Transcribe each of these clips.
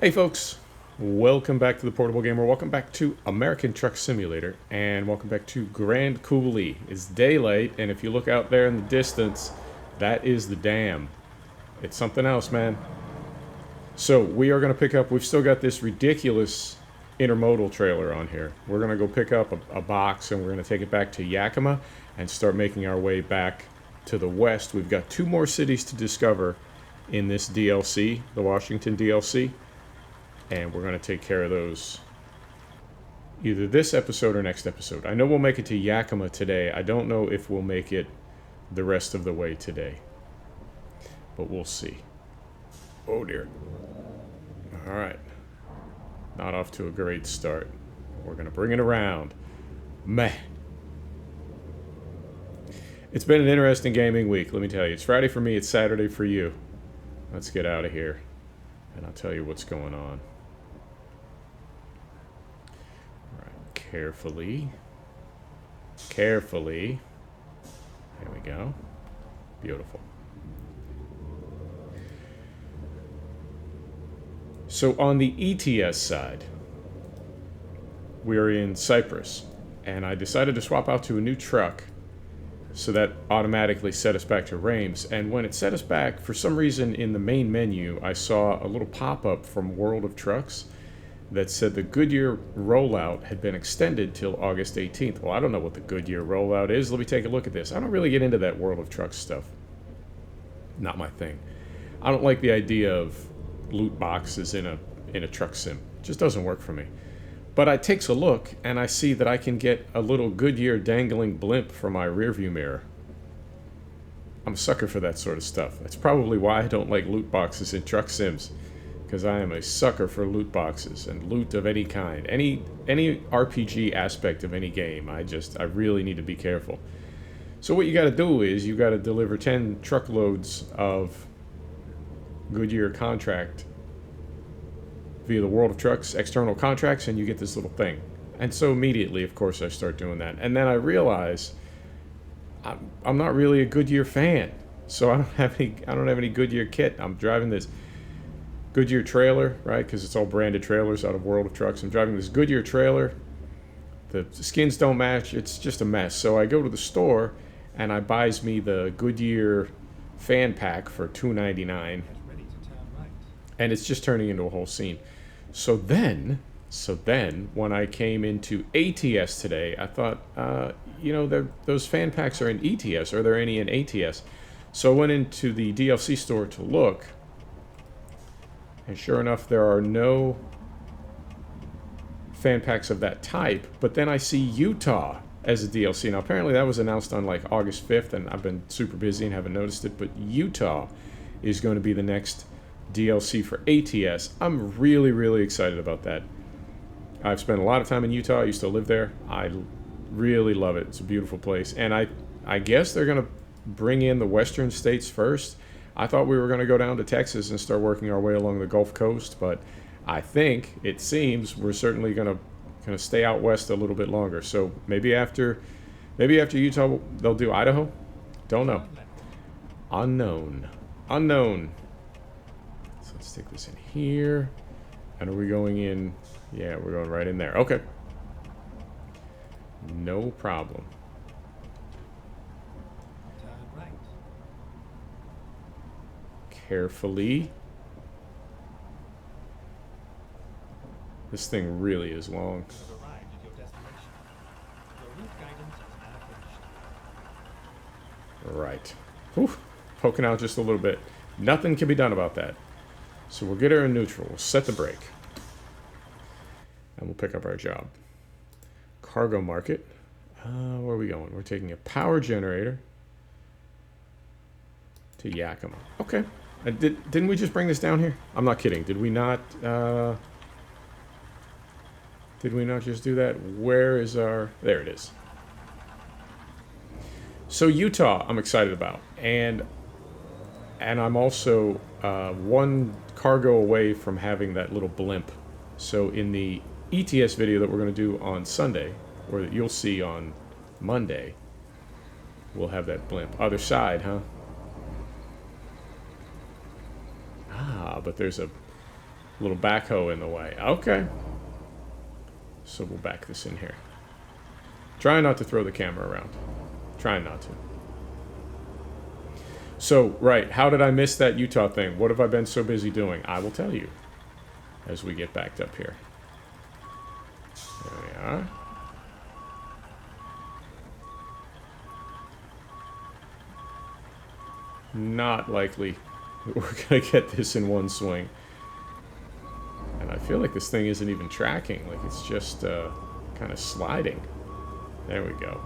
Hey folks, welcome back to the Portable Gamer. Welcome back to American Truck Simulator, and welcome back to Grand Coulee. It's daylight, and if you look out there in the distance, that is the dam. It's something else, man. So we are going to pick up, we've still got this ridiculous intermodal trailer on here. We're going to go pick up a box, and we're going to take it back to Yakima and start making our way back to the west. We've got two more cities to discover in this DLC, the Washington DLC. And we're going to take care of those either this episode or next episode. I know we'll make it to Yakima today. I don't know if we'll make it the rest of the way today. But we'll see. Oh dear. Alright. Not off to a great start. We're going to bring it around. Meh. It's been an interesting gaming week, let me tell you. It's Friday for me, it's Saturday for you. Let's get out of here. And I'll tell you what's going on. Carefully. Carefully. There we go. Beautiful. So on the ATS side, we're in Cyprus, and I decided to swap out to a new truck, so that automatically set us back to Reims. And when it set us back, for some reason in the main menu, I saw a little pop-up from World of Trucks that said the Goodyear rollout had been extended till August 18th. Well, I don't know what the Goodyear rollout is. Let me take a look at this. I don't really get into that World of Trucks stuff. Not my thing. I don't like the idea of loot boxes in a truck sim. It just doesn't work for me. But I takes a look, and I see that I can get a little Goodyear dangling blimp for my rearview mirror. I'm a sucker for that sort of stuff. That's probably why I don't like loot boxes in truck sims. Because I am a sucker for loot boxes and loot of any kind. Any RPG aspect of any game, I really need to be careful. So what you got to do is you got to deliver 10 truckloads of Goodyear contract via the World of Trucks external contracts, and you get this little thing. And so immediately, of course, I start doing that. And then I realize I'm not really a Goodyear fan. So I don't have any Goodyear kit. I'm driving this Goodyear trailer, right? Because it's all branded trailers out of World of Trucks. I'm driving this Goodyear trailer. The skins don't match. It's just a mess. So I go to the store and I buys me the Goodyear fan pack for $2.99. And it's just turning into a whole scene. So then, when I came into ATS today, I thought, those fan packs are in ETS. Are there any in ATS? So I went into the DLC store to look. And sure enough, there are no fan packs of that type. But then I see Utah as a DLC. Now, apparently that was announced on like August 5th, and I've been super busy and haven't noticed it. But Utah is going to be the next DLC for ATS. I'm really, really excited about that. I've spent a lot of time in Utah. I used to live there. I really love it. It's a beautiful place. And I guess they're going to bring in the western states first. I thought we were going to go down to Texas and start working our way along the Gulf Coast, but it seems we're certainly going to stay out west a little bit longer. So maybe after Utah, they'll do Idaho? Don't know. Unknown. So let's stick this in here. And are we going in? Yeah, we're going right in there. Okay. No problem. Carefully. This thing really is long. Right. Whew. Poking out just a little bit. Nothing can be done about that. So we'll get her in neutral. We'll set the brake. And we'll pick up our job. Cargo market. Where are we going? We're taking a power generator to Yakima. Okay. Didn't we just bring this down here? I'm not kidding. Did we not just do that? Where is our... There it is. So Utah, I'm excited about. And I'm also one cargo away from having that little blimp. So in the ETS video that we're going to do on Sunday, or that you'll see on Monday, we'll have that blimp. Other side, huh? Ah, but there's a Little backhoe in the way. Okay. So we'll back this in here. Try not to throw the camera around. Trying not to. So, right, how did I miss that Utah thing? What have I been so busy doing? I will tell you as we get backed up here. There we are. Not likely that we're going to get this in one swing. And I feel like this thing isn't even tracking. Like it's just kind of sliding. There we go.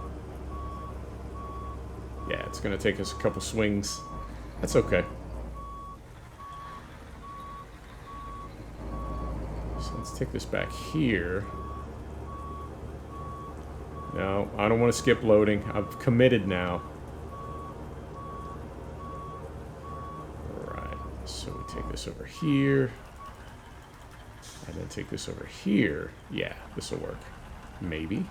Yeah, it's going to take us a couple swings. That's okay. So let's take this back here. No, I don't want to skip loading. I've committed now. Alright, so we take this over here. And then take this over here. Yeah, this will work. Maybe.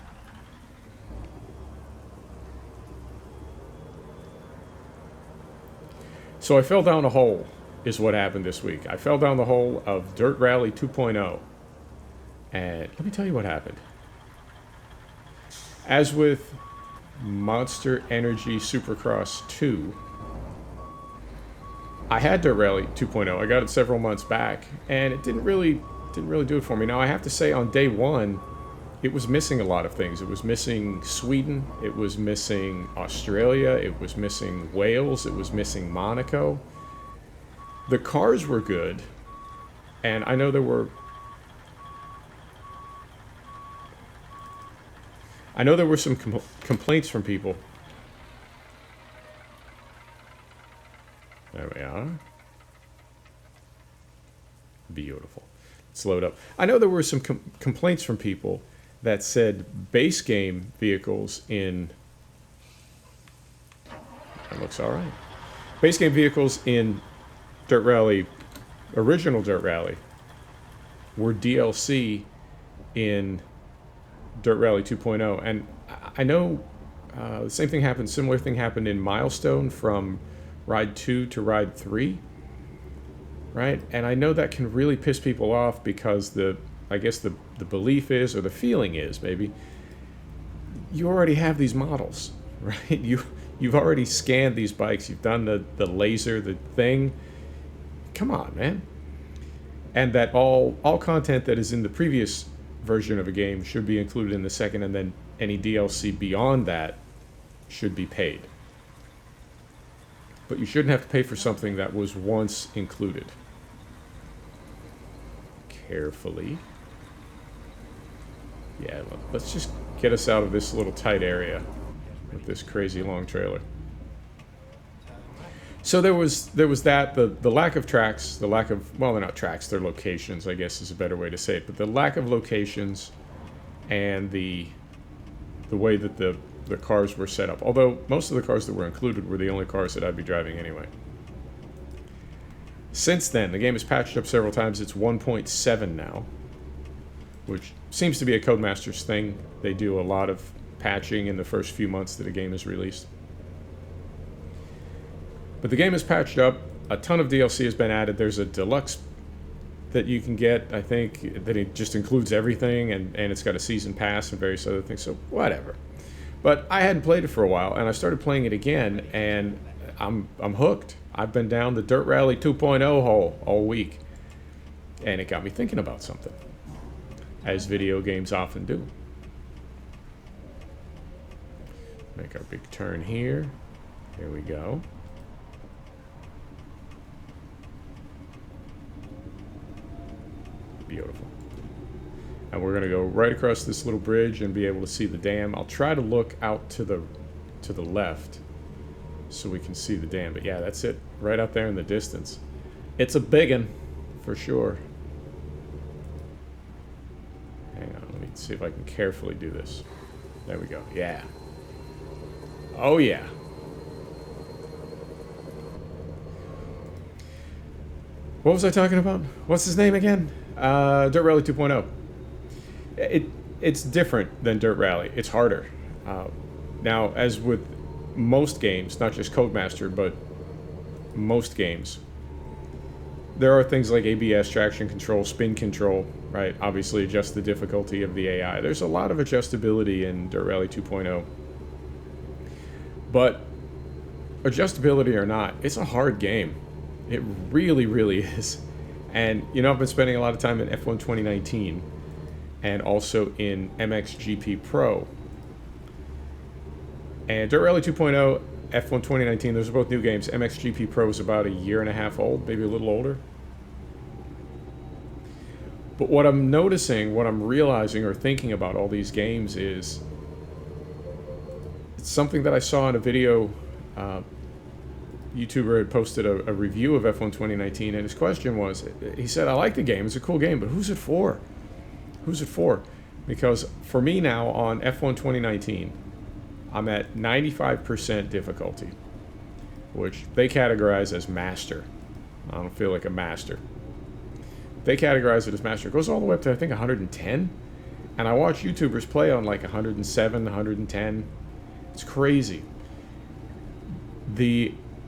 So I fell down a hole, is what happened this week. I fell down the hole of Dirt Rally 2.0. And let me tell you what happened. As with Monster Energy Supercross 2, I had Dirt Rally 2.0. I got it several months back, and it didn't really do it for me. Now, I have to say, on day one, it was missing a lot of things. It was missing Sweden. It was missing Australia. It was missing Wales. It was missing Monaco. The cars were good, and I know there were some complaints from people. There we are. Beautiful. Let's load up. I know there were some complaints from people that said base game vehicles in... That looks all right. Base game vehicles in Dirt Rally, original Dirt Rally, were DLC in Dirt Rally 2.0. And I know the same thing happened, similar thing happened in Milestone from Ride 2 to Ride 3. Right? And I know that can really piss people off because I guess the belief is, or the feeling is maybe, you already have these models, right? You've already scanned these bikes, you've done the laser, the thing. Come on, man. And that all content that is in the previous version of a game should be included in the second, and then any DLC beyond that should be paid. But you shouldn't have to pay for something that was once included. Carefully. Yeah, let's just get us out of this little tight area with this crazy long trailer. So there was that, the lack of tracks, the lack of, well, they're not tracks, they're locations, I guess is a better way to say it, but the lack of locations and the way that the cars were set up. Although most of the cars that were included were the only cars that I'd be driving anyway. Since then, the game has patched up several times. It's 1.7 now, which seems to be a Codemasters thing. They do a lot of patching in the first few months that a game is released. But the game is patched up. A ton of DLC has been added. There's a deluxe that you can get, I think, that it just includes everything, and it's got a season pass and various other things, so whatever. But I hadn't played it for a while, and I started playing it again, and I'm hooked. I've been down the Dirt Rally 2.0 hole all week, and it got me thinking about something, as video games often do. Make our big turn here. Here we go. Beautiful. And we're going to go right across this little bridge and be able to see the dam. I'll try to look out to the left so we can see the dam. But yeah, that's it. Right out there in the distance. It's a biggin, for sure. Hang on, let me see if I can carefully do this. There we go. Yeah. Oh yeah. What was I talking about? What's his name again? Dirt Rally 2.0. It's different than Dirt Rally. It's harder. Now, as with most games, not just Codemaster, but most games, there are things like ABS, traction control, spin control, right? Obviously adjust the difficulty of the AI. There's a lot of adjustability in Dirt Rally 2.0. But adjustability or not, it's a hard game. It really, really is. And, you know, I've been spending a lot of time in F1 2019 and also in MXGP Pro. And Dirt Rally 2.0, F1 2019, those are both new games. MXGP Pro is about a year and a half old, maybe a little older. But what I'm noticing, what I'm realizing or thinking about all these games is, it's something that I saw in a video. YouTuber had posted a review of F1 2019, and his question was, he said, I like the game, it's a cool game, but who's it for? Who's it for? Because for me now on F1 2019, I'm at 95% difficulty, which they categorize as master. I don't feel like a master. They categorize it as master. It goes all the way up to, I think, 110. And I watch YouTubers play on like 107, 110. It's crazy.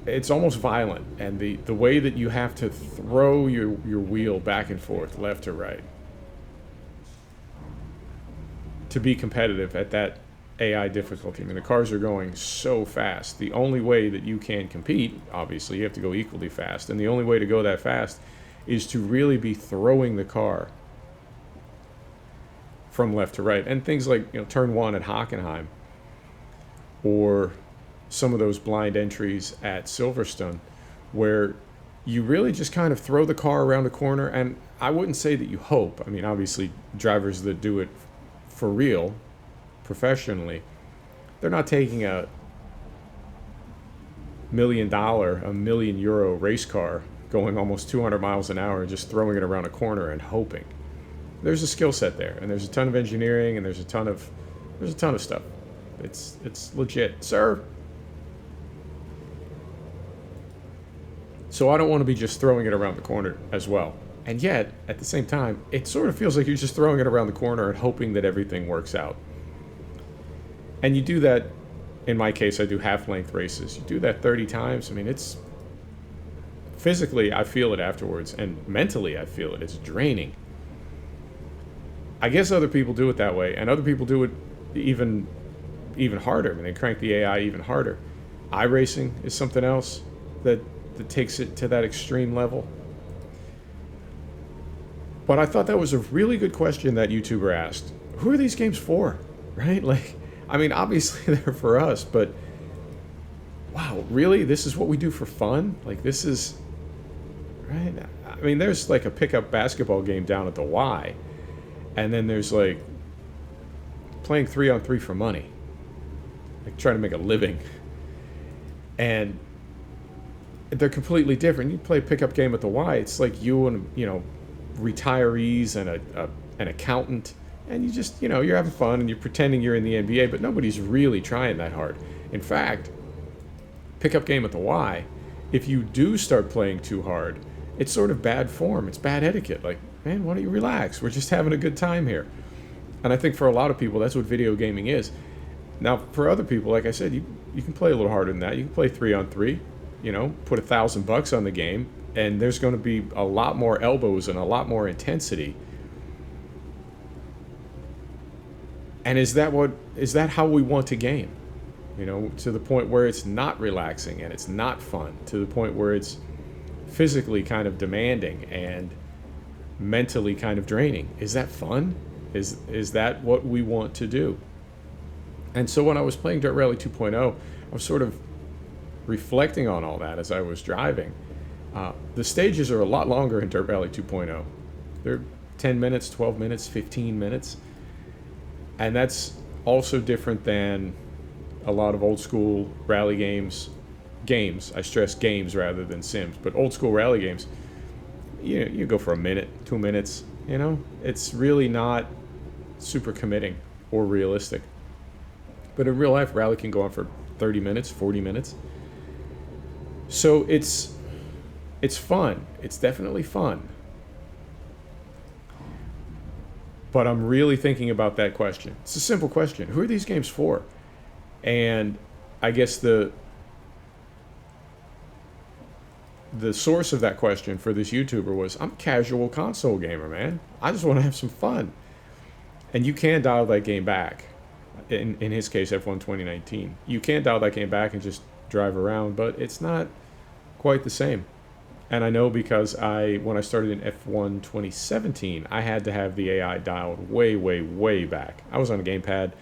It's almost violent. And the way that you have to throw your wheel back and forth, left to right, to be competitive at that AI difficulty. I mean, the cars are going so fast. The only way that you can compete, obviously, you have to go equally fast. And the only way to go that fast is to really be throwing the car from left to right. And things like, you know, turn one at Hockenheim, or some of those blind entries at Silverstone, where you really just kind of throw the car around the corner. And I wouldn't say that you hope. I mean, obviously, drivers that do it for real, professionally, they're not taking a $1 million euro race car going almost 200 miles an hour and just throwing it around a corner and hoping. There's a skill set there, and there's a ton of engineering, and there's a ton of stuff. It's legit, sir. So I don't want to be just throwing it around the corner as well. And yet, at the same time, it sort of feels like you're just throwing it around the corner and hoping that everything works out. And you do that, in my case, I do half-length races. You do that 30 times. I mean, it's... physically, I feel it afterwards. And mentally, I feel it. It's draining. I guess other people do it that way. And other people do it even harder. I mean, they crank the AI even harder. iRacing is something else that takes it to that extreme level. But I thought that was a really good question that YouTuber asked. Who are these games for? Right? Like, I mean, obviously they're for us, but wow, really? This is what we do for fun? Like, this is, right? I mean, there's like a pickup basketball game down at the Y, and then there's like playing 3-on-3 for money, like trying to make a living. And they're completely different. You play a pickup game at the Y, it's like you and, you know, retirees and an accountant, and you just, you know, you're having fun and you're pretending you're in the NBA, but nobody's really trying that hard. In fact, pickup game at the Y, if you do start playing too hard, it's sort of bad form. It's bad etiquette. Like, man, why don't you relax? We're just having a good time here. And I think for a lot of people, that's what video gaming is. Now, for other people, like I said, you can play a little harder than that. You can play 3-on-3, you know, put $1,000 on the game, and there's going to be a lot more elbows and a lot more intensity. And is that how we want to game? You know, to the point where it's not relaxing and it's not fun, to the point where it's physically kind of demanding and mentally kind of draining. Is that fun? Is that what we want to do? And so when I was playing Dirt Rally 2.0, I was sort of reflecting on all that as I was driving. The stages are a lot longer in Dirt Rally 2.0. They're 10 minutes, 12 minutes, 15 minutes. And that's also different than a lot of old school rally games. I stress games rather than sims, but old school rally games, you go for a minute, 2 minutes, you know? It's really not super committing or realistic. But in real life, rally can go on for 30 minutes, 40 minutes. So it's fun. It's definitely fun. But I'm really thinking about that question. It's a simple question. Who are these games for? And I guess the the source of that question for this YouTuber was, I'm a casual console gamer, man. I just want to have some fun. And you can dial that game back. In his case, F1 2019. You can dial that game back and just drive around, but it's not quite the same. And I know because when I started in F1 2017, I had to have the AI dialed way, way, way back. I was on a gamepad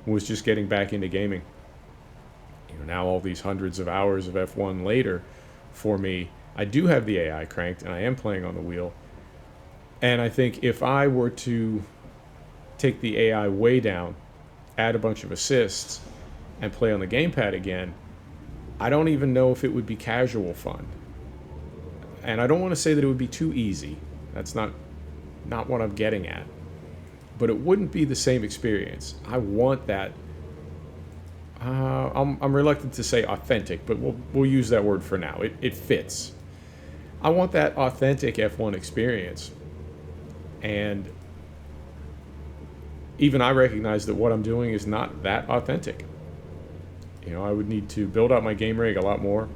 and was just getting back into gaming. Now all these hundreds of hours of F1 later, for me, I do have the AI cranked and I am playing on the wheel. And I think if I were to take the AI way down, add a bunch of assists, and play on the gamepad again, I don't even know if it would be casual fun. And I don't want to say that it would be too easy. That's not what I'm getting at. But it wouldn't be the same experience. I want that. I'm reluctant to say authentic, but we'll use that word for now. It fits. I want that authentic F1 experience. And even I recognize that what I'm doing is not that authentic. I would need to build out my game rig a lot more.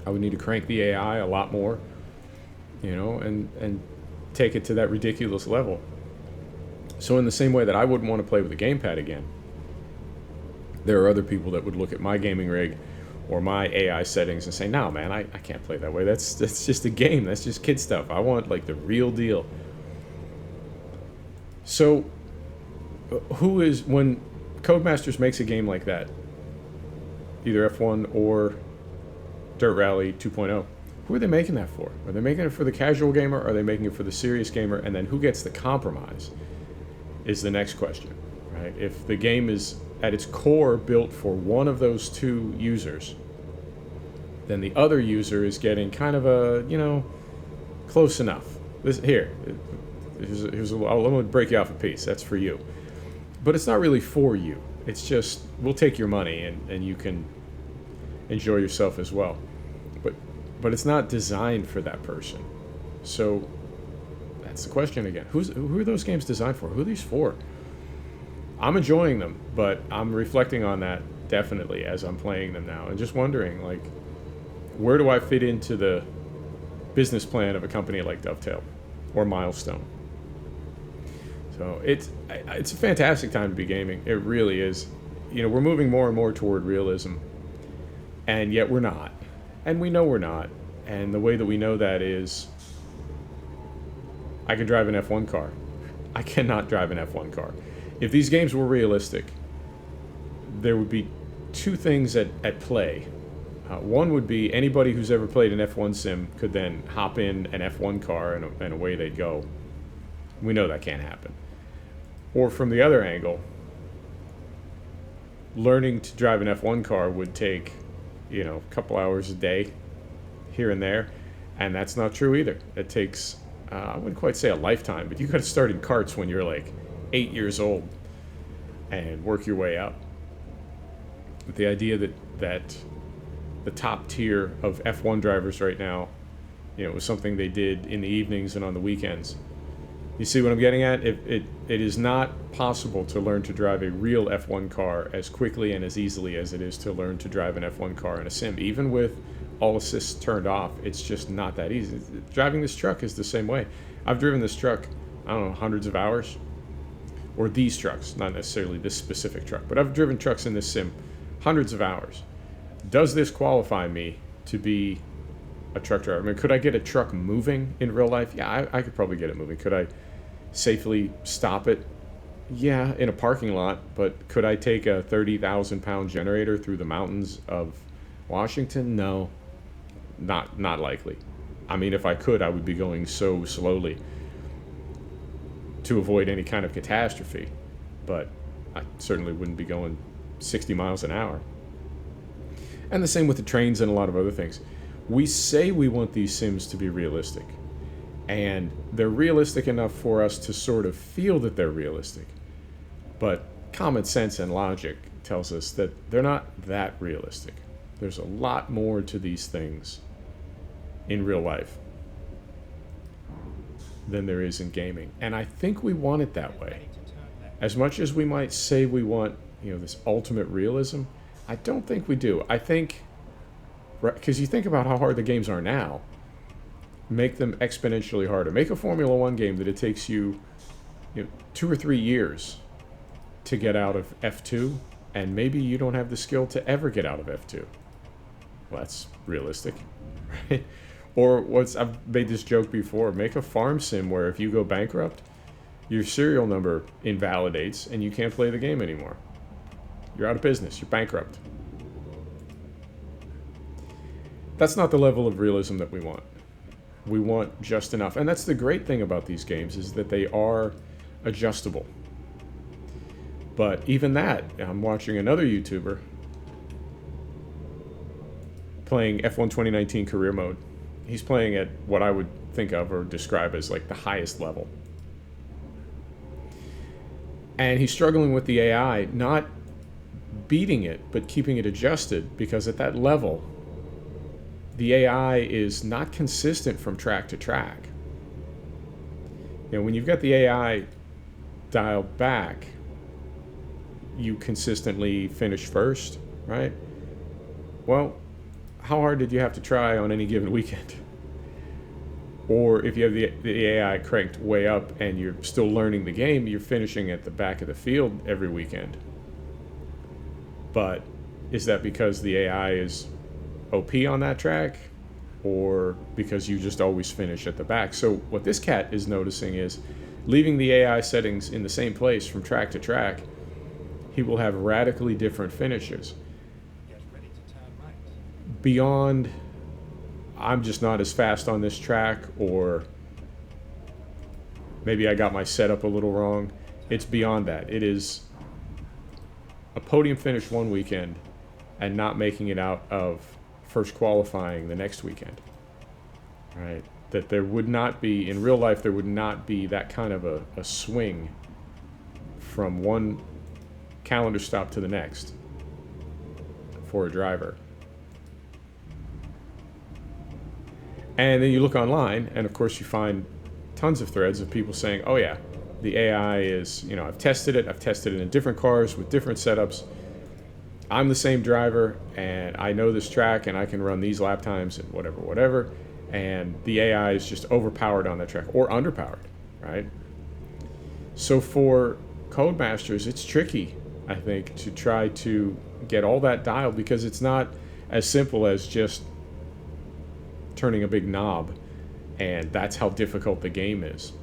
I would need to crank the AI a lot more, and take it to that ridiculous level. So in the same way that I wouldn't want to play with a gamepad again, there are other people that would look at my gaming rig or my AI settings and say, no, man, I can't play that way. That's just a game. That's just kid stuff. I want like the real deal. So when Codemasters makes a game like that, either F1 or Dirt Rally 2.0, who are they making that for? Are they making it for the casual gamer? Or are they making it for the serious gamer? And then who gets the compromise is the next question, right? If the game is at its core built for one of those two users, then the other user is getting kind of a, close enough. Here's I'm going to break you off a piece. That's for you. But it's not really for you. It's just, we'll take your money and you can enjoy yourself as well. But it's not designed for that person. So that's the question again. Who are those games designed for? Who are these for? I'm enjoying them, but I'm reflecting on that definitely as I'm playing them now and just wondering, like, where do I fit into the business plan of a company like Dovetail or Milestone? So it's a fantastic time to be gaming. It really is. We're moving more and more toward realism, and yet we're not. And we know we're not. And the way that we know that is I can drive an F1 car. I cannot drive an F1 car. If these games were realistic, there would be two things at play. One would be anybody who's ever played an F1 sim could then hop in an F1 car and away they'd go. We know that can't happen. Or from the other angle, learning to drive an F1 car would take, a couple hours a day here and there, and that's not true either. It takes, I wouldn't quite say a lifetime, but you got to start in karts when you're like 8 years old and work your way up. But the idea that the top tier of F1 drivers right now, was something they did in the evenings and on the weekends. You see what I'm getting at? It is not possible to learn to drive a real F1 car as quickly and as easily as it is to learn to drive an F1 car in a sim. Even with all assists turned off, it's just not that easy. Driving this truck is the same way. I've driven this truck, I don't know, hundreds of hours. Or these trucks, not necessarily this specific truck, but I've driven trucks in this sim hundreds of hours. Does this qualify me to be a truck driver? I mean, could I get a truck moving in real life? Yeah, I could probably get it moving. Could I safely stop it? Yeah, in a parking lot. But could I take a 30,000-pound generator through the mountains of Washington? No, not likely. I mean, if I could, I would be going so slowly to avoid any kind of catastrophe. But I certainly wouldn't be going 60 miles an hour. And the same with the trains and a lot of other things. We say we want these sims to be realistic, and they're realistic enough for us to sort of feel that they're realistic. But common sense and logic tells us that they're not that realistic. There's a lot more to these things in real life than there is in gaming. And I think we want it that way. As much as we might say we want, this ultimate realism, I don't think we do. I think right? Because you think about how hard the games are now. Make them exponentially harder. Make a Formula One game that it takes you, 2 or 3 years to get out of F2, and maybe you don't have the skill to ever get out of F2. Well, that's realistic, right? Or I've made this joke before, make a farm sim where if you go bankrupt, your serial number invalidates and you can't play the game anymore. You're out of business, you're bankrupt. That's not the level of realism that we want. We want just enough. And that's the great thing about these games, is that they are adjustable. But even that, I'm watching another YouTuber playing F1 2019 career mode. He's playing at what I would think of or describe as like the highest level. And he's struggling with the AI, not beating it, but keeping it adjusted, because at that level, the AI is not consistent from track to track. When you've got the AI dialed back, you consistently finish first, right? Well, how hard did you have to try on any given weekend? Or if you have the AI cranked way up and you're still learning the game, you're finishing at the back of the field every weekend. But is that because the AI is OP on that track, or because you just always finish at the back? So what this cat is noticing is, leaving the AI settings in the same place from track to track, he will have radically different finishes. Beyond, I'm just not as fast on this track, or maybe I got my setup a little wrong. It's beyond that. It is a podium finish one weekend and not making it out of first qualifying the next weekend, right? That there would not be, in real life, there would not be that kind of a swing from one calendar stop to the next for a driver. And then you look online, and of course you find tons of threads of people saying, oh yeah, the AI is, I've tested it in different cars with different setups. I'm the same driver, and I know this track, and I can run these lap times and whatever, and the AI is just overpowered on that track, or underpowered, right? So for Codemasters, it's tricky, I think, to try to get all that dialed, because it's not as simple as just turning a big knob, and that's how difficult the game is.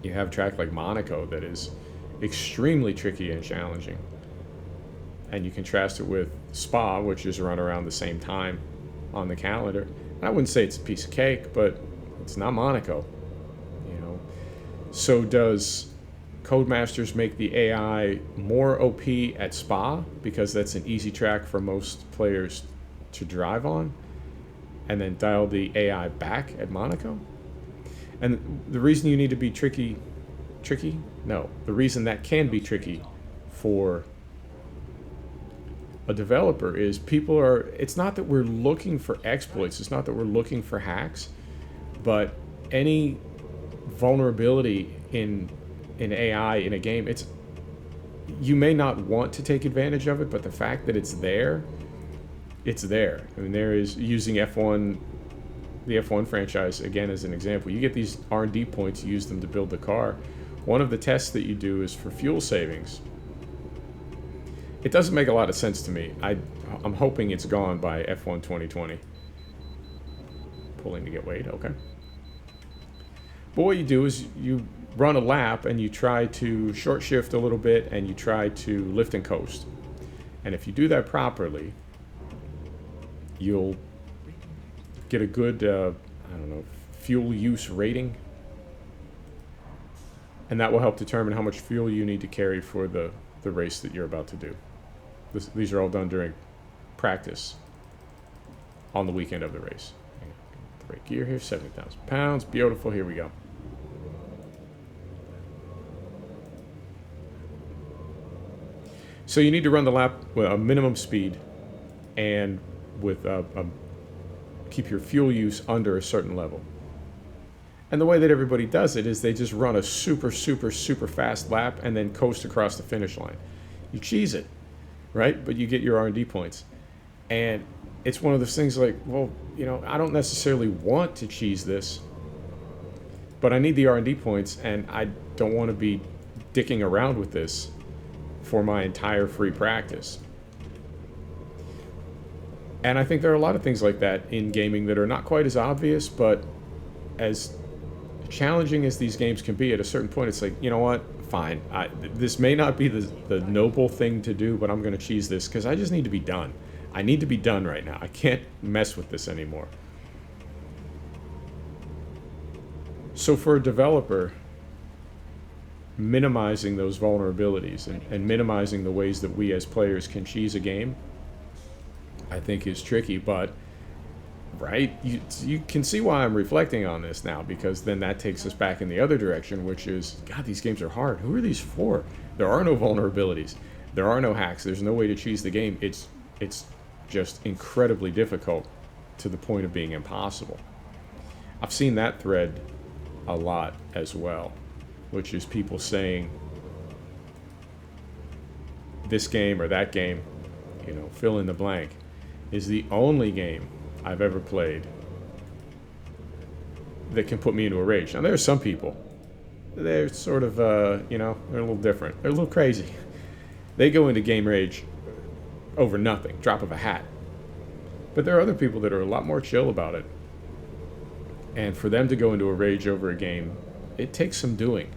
You have a track like Monaco that is extremely tricky and challenging, and you contrast it with Spa, which is run around the same time on the calendar. And I wouldn't say it's a piece of cake, but it's not Monaco, So does Codemasters make the AI more OP at Spa because that's an easy track for most players to drive on, and then dial the AI back at Monaco? And the reason you need to be tricky? No. The reason that can be tricky for a developer is it's not that we're looking for exploits, it's not that we're looking for hacks, but any vulnerability in AI in a game, you may not want to take advantage of it, but the fact that it's there. I mean, there is, using the F1 franchise again as an example, you get these R&D points, you use them to build the car. One of the tests that you do is for fuel savings. It doesn't make a lot of sense to me. I'm hoping it's gone by F1 2020. Pulling to get weighed, okay. But what you do is you run a lap and you try to short shift a little bit and you try to lift and coast. And if you do that properly, you'll get a good, fuel use rating. And that will help determine how much fuel you need to carry for the race that you're about to do. These are all done during practice on the weekend of the race. Brake gear here, 70,000 pounds. Beautiful, here we go. So you need to run the lap with a minimum speed and with keep your fuel use under a certain level. And the way that everybody does it is they just run a super fast lap and then coast across the finish line. You cheese it, right? But you get your R&D points. And it's one of those things like, well, I don't necessarily want to cheese this, but I need the R&D points, and I don't want to be dicking around with this for my entire free practice. And I think there are a lot of things like that in gaming that are not quite as obvious, but as challenging as these games can be, at a certain point, it's like, you know what? Fine. This may not be the noble thing to do, but I'm going to cheese this because I just need to be done. I need to be done right now. I can't mess with this anymore. So for a developer, minimizing those vulnerabilities and minimizing the ways that we as players can cheese a game, I think is tricky. But right, you can see why I'm reflecting on this now, because then that takes us back in the other direction, which is, God, these games are hard. Who are these for? There are no vulnerabilities. There are no hacks. There's no way to cheese the game. It's just incredibly difficult to the point of being impossible. I've seen that thread a lot as well, which is people saying this game or that game, fill in the blank, is the only game I've ever played that can put me into a rage. Now, there are some people, they're sort of, they're a little different. They're a little crazy. They go into game rage over nothing, drop of a hat. But there are other people that are a lot more chill about it. And for them to go into a rage over a game, it takes some doing.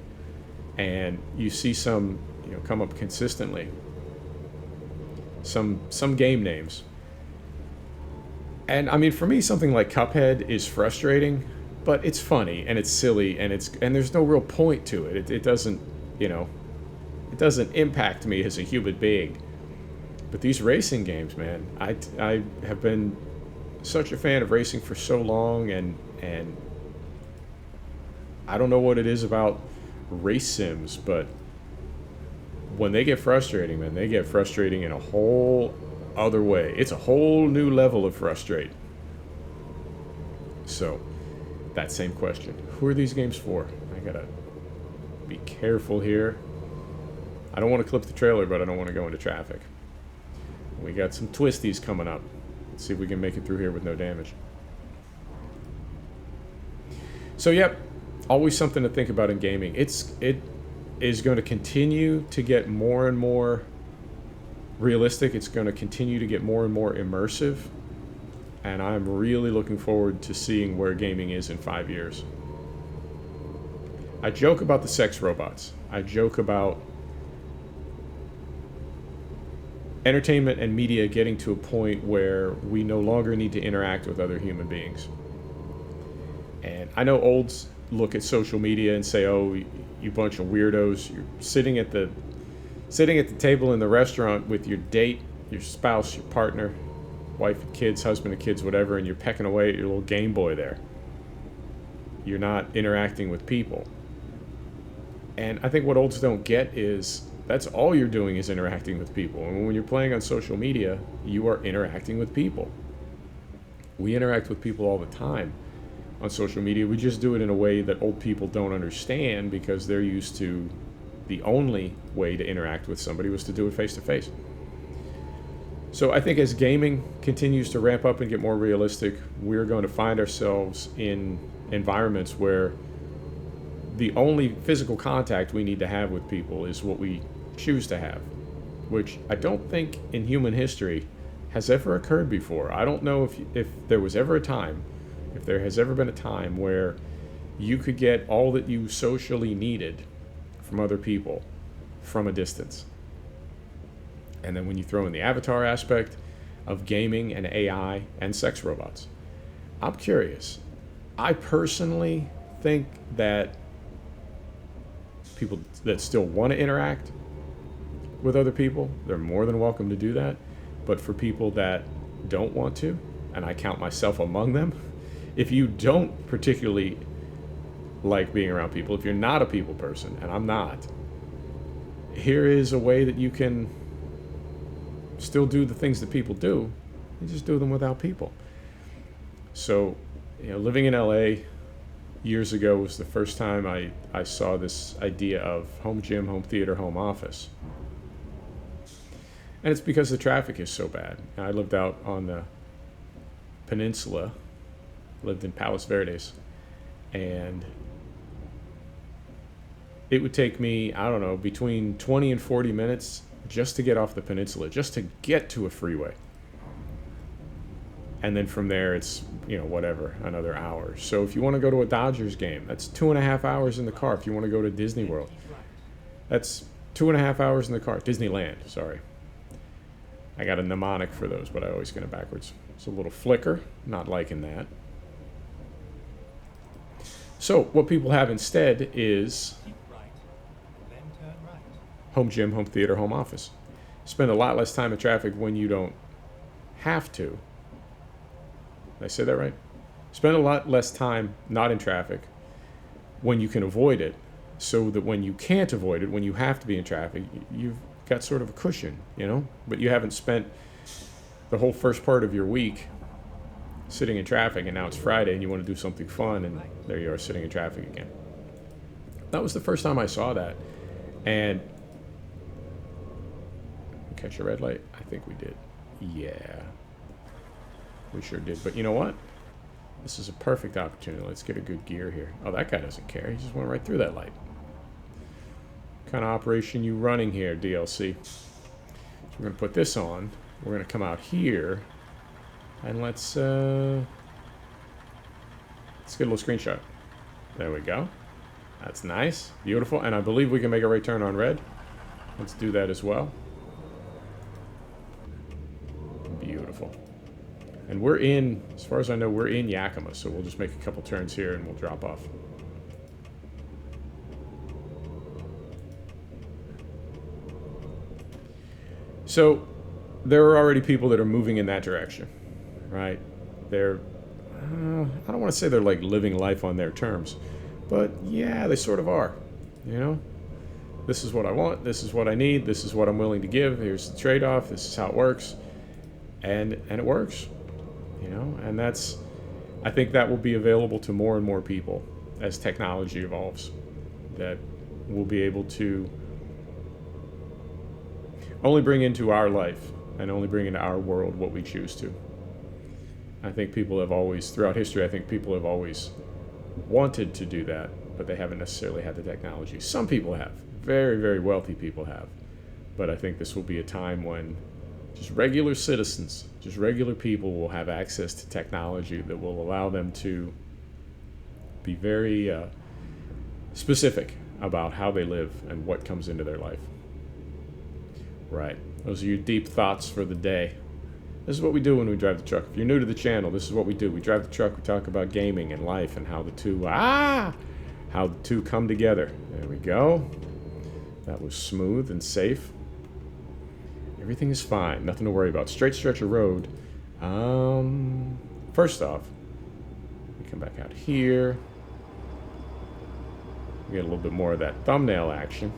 And you see some, come up consistently. Some game names. And I mean, for me, something like Cuphead is frustrating, but it's funny and it's silly and there's no real point to it. It doesn't, it doesn't impact me as a human being. But these racing games, man, I have been such a fan of racing for so long, and I don't know what it is about race sims, but when they get frustrating, man, they get frustrating in a whole other way. It's a whole new level of frustrate. So, that same question. Who are these games for? I gotta be careful here. I don't want to clip the trailer, but I don't want to go into traffic. We got some twisties coming up. Let's see if we can make it through here with no damage. So, yep, always something to think about in gaming. It is going to continue to get more and more realistic. It's going to continue to get more and more immersive. And I'm really looking forward to seeing where gaming is in 5 years. I joke about the sex robots. I joke about entertainment and media getting to a point where we no longer need to interact with other human beings. And I know olds look at social media and say, oh, you bunch of weirdos, you're sitting at the table in the restaurant with your date, your spouse, your partner, wife and kids, husband and kids, whatever, and you're pecking away at your little Game Boy there. You're not interacting with people. And I think what olds don't get is that's all you're doing is interacting with people. And when you're playing on social media, you are interacting with people. We interact with people all the time on social media. We just do it in a way that old people don't understand, because they're used to the only way to interact with somebody was to do it face to face. So I think as gaming continues to ramp up and get more realistic, we're going to find ourselves in environments where the only physical contact we need to have with people is what we choose to have, which I don't think in human history has ever occurred before. I don't know if there was ever a time, if there has ever been a time where you could get all that you socially needed from other people from a distance. And then when you throw in the avatar aspect of gaming and AI and sex robots, I'm curious. I personally think that people that still want to interact with other people, they're more than welcome to do that. But for people that don't want to, and I count myself among them, if you don't particularly like being around people, if you're not a people person, and I'm not, here is a way that you can still do the things that people do, and just do them without people. So, living in LA years ago was the first time I saw this idea of home gym, home theater, home office. And it's because the traffic is so bad. I lived out on the peninsula, lived in Palos Verdes, and it would take me, I don't know, between 20 and 40 minutes just to get off the peninsula, just to get to a freeway. And then from there, it's, whatever, another hour. So if you want to go to a Dodgers game, that's 2.5 hours in the car. If you want to go to Disney World, that's 2.5 hours in the car. Disneyland, sorry. I got a mnemonic for those, but I always get it backwards. It's a little flicker, not liking that. So what people have instead is home gym, home theater, home office. Spend a lot less time in traffic when you don't have to. Did I say that right? Spend a lot less time not in traffic when you can avoid it, so that when you can't avoid it, when you have to be in traffic, you've got sort of a cushion, But you haven't spent the whole first part of your week sitting in traffic, and now it's Friday and you want to do something fun, and there you are sitting in traffic again. That was the first time I saw that. And catch a red light? I think we did. Yeah. We sure did. But you know what? This is a perfect opportunity. Let's get a good gear here. Oh, that guy doesn't care. He just went right through that light. What kind of operation you running here, DLC? So we're going to put this on. We're going to come out here. And let's get a little screenshot. There we go. That's nice. Beautiful. And I believe we can make a right turn on red. Let's do that as well. Beautiful. And we're in, as far as I know, we're in Yakima, so we'll just make a couple turns here and we'll drop off. So there are already people that are moving in that direction, right? They're, I don't want to say they're like living life on their terms, but yeah, they sort of are, This is what I want, this is what I need, this is what I'm willing to give, here's the trade-off, this is how it works, and it works. And I think that will be available to more and more people as technology evolves, that we'll be able to only bring into our life and only bring into our world what we choose to. I think people have always, throughout history, I think people have always wanted to do that, but they haven't necessarily had the technology. Some people have, very, very wealthy people have, but I think this will be a time when just regular citizens, just regular people will have access to technology that will allow them to be very specific about how they live and what comes into their life. Right. Those are your deep thoughts for the day. This is what we do when we drive the truck. If you're new to the channel, this is what we do. We drive the truck, we talk about gaming and life and how the two come together. There we go. That was smooth and safe. Everything is fine. Nothing to worry about. Straight stretch of road. First off, we come back out here. We get a little bit more of that thumbnail action.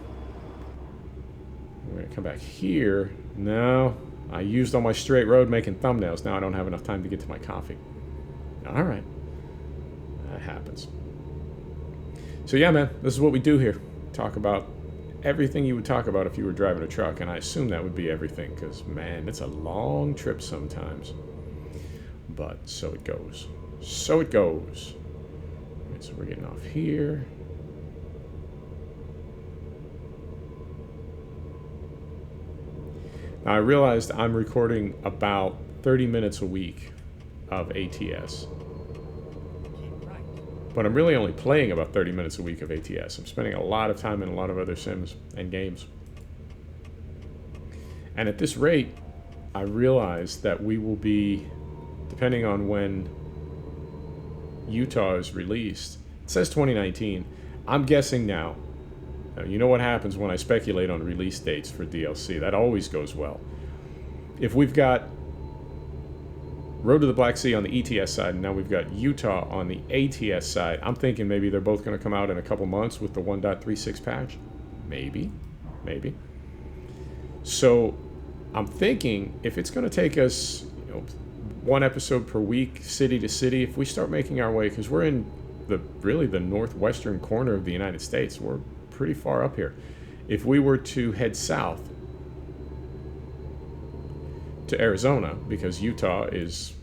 We're going to come back here. No, I used all my straight road making thumbnails. Now I don't have enough time to get to my coffee. All right. That happens. So yeah, man, this is what we do here. Talk about everything you would talk about if you were driving a truck, and I assume that would be everything, because man, it's a long trip sometimes, but so it goes. So it goes. All right, so we're getting off here. Now I realized I'm recording about 30 minutes a week of ATS, but I'm really only playing about 30 minutes a week of ATS. I'm spending a lot of time in a lot of other sims and games. And at this rate, I realize that we will be, depending on when Utah is released, it says 2019. I'm guessing now. You know what happens when I speculate on release dates for DLC. That always goes well. If we've got Road to the Black Sea on the ETS side, and now we've got Utah on the ATS side, I'm thinking maybe they're both going to come out in a couple months with the 1.36 patch. Maybe. So I'm thinking if it's going to take us, one episode per week, city to city, if we start making our way, because we're in really the northwestern corner of the United States, we're pretty far up here. If we were to head south to Arizona, because Utah is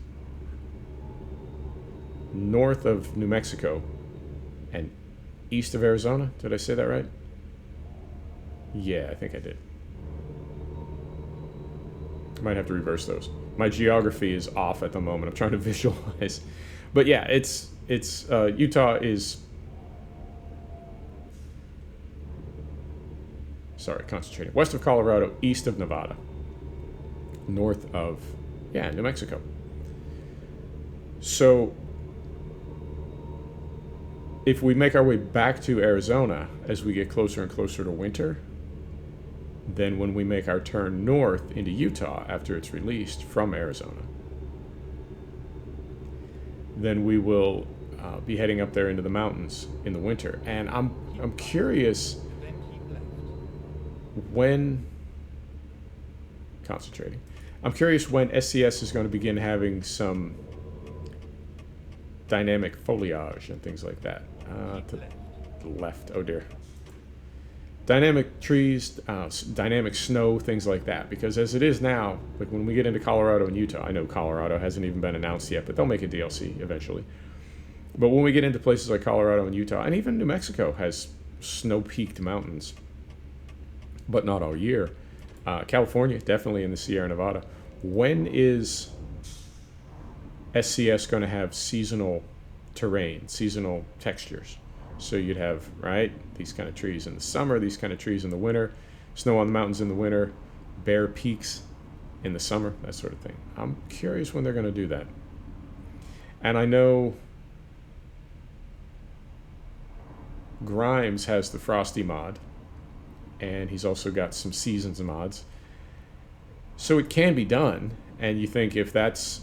north of New Mexico and east of Arizona. Did I say that right? Yeah, I think I did. I might have to reverse those. My geography is off at the moment. I'm trying to visualize. But yeah, it's Utah is... Sorry, concentrating. West of Colorado, east of Nevada. North of, New Mexico. So if we make our way back to Arizona as we get closer and closer to winter, then when we make our turn north into Utah after it's released from Arizona, then we will be heading up there into the mountains in the winter. And I'm curious when... Concentrating. I'm curious when SCS is going to begin having some dynamic foliage and things like that. To the left. Oh dear. Dynamic trees, dynamic snow, things like that. Because as it is now, like when we get into Colorado and Utah, I know Colorado hasn't even been announced yet, but they'll make a DLC eventually. But when we get into places like Colorado and Utah, and even New Mexico has snow-peaked mountains, but not all year. California, definitely in the Sierra Nevada. When is SCS going to have seasonal terrain, seasonal textures? So you'd have, right, these kind of trees in the summer, these kind of trees in the winter, snow on the mountains in the winter, bare peaks in the summer, that sort of thing. I'm curious when they're going to do that. And I know Grimes has the Frosty mod, and he's also got some Seasons mods. So it can be done, and you think if that's,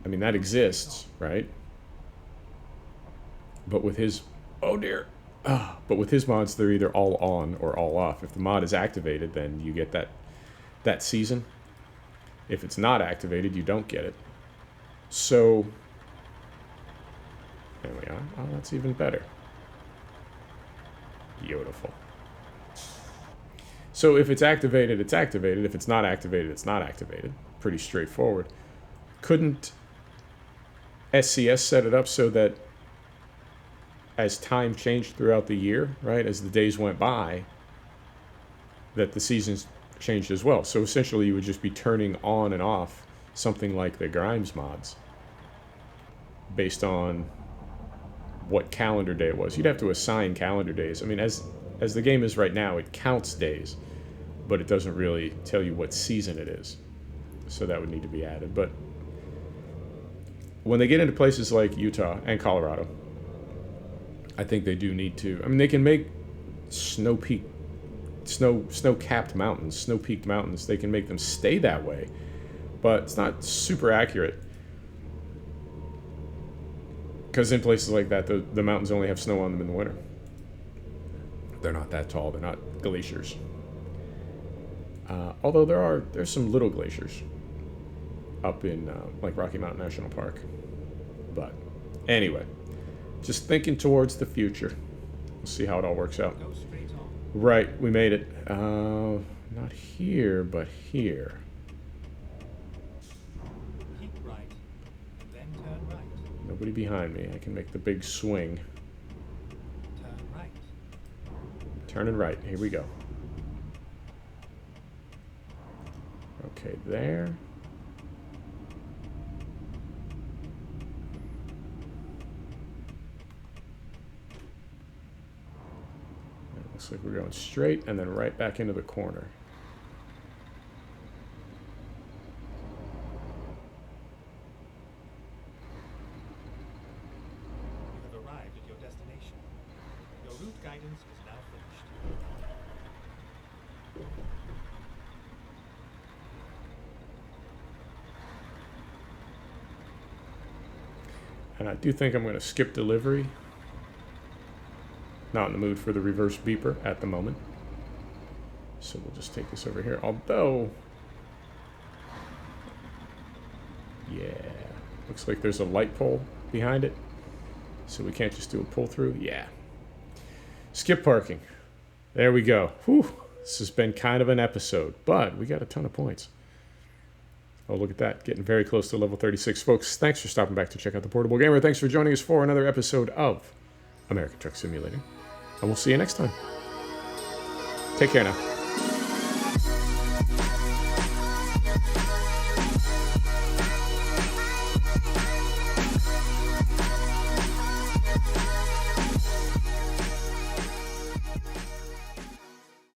I mean, that exists, right? But with his, oh dear, but with his mods, they're either all on or all off. If the mod is activated, then you get that season. If it's not activated, you don't get it. So, there we are. Oh, that's even better. Beautiful. So if it's activated, it's activated. If it's not activated, it's not activated. Pretty straightforward. Couldn't SCS set it up so that as time changed throughout the year, right, as the days went by, that the seasons changed as well? So essentially you would just be turning on and off something like the Grimes mods based on what calendar day it was. You'd have to assign calendar days. I mean, as the game is right now, it counts days, but it doesn't really tell you what season it is. So that would need to be added. But when they get into places like Utah and Colorado, I think they do need to. I mean, they can make snow-capped mountains, snow-peaked mountains. They can make them stay that way, but it's not super accurate. Because in places like that, the mountains only have snow on them in the winter. They're not that tall. They're not glaciers. Although there's some little glaciers up in like Rocky Mountain National Park. But anyway, just thinking towards the future. We'll see how it all works out. Right, we made it. Not here, but here. Keep right, then turn right. Nobody behind me. I can make the big swing. Turn right. Turning right. Here we go. Okay, there. It looks like we're going straight and then right back into the corner. You have arrived at your destination. Your route guidance is now finished. And I do think I'm going to skip delivery. Not in the mood for the reverse beeper at the moment. So we'll just take this over here. Although, yeah, looks like there's a light pole behind it. So we can't just do a pull through. Yeah. Skip parking. There we go. Whew. This has been kind of an episode, but we got a ton of points. Oh, look at that. Getting very close to level 36. Folks, thanks for stopping back to check out the Portable Gamer. Thanks for joining us for another episode of American Truck Simulator. And we'll see you next time. Take care now.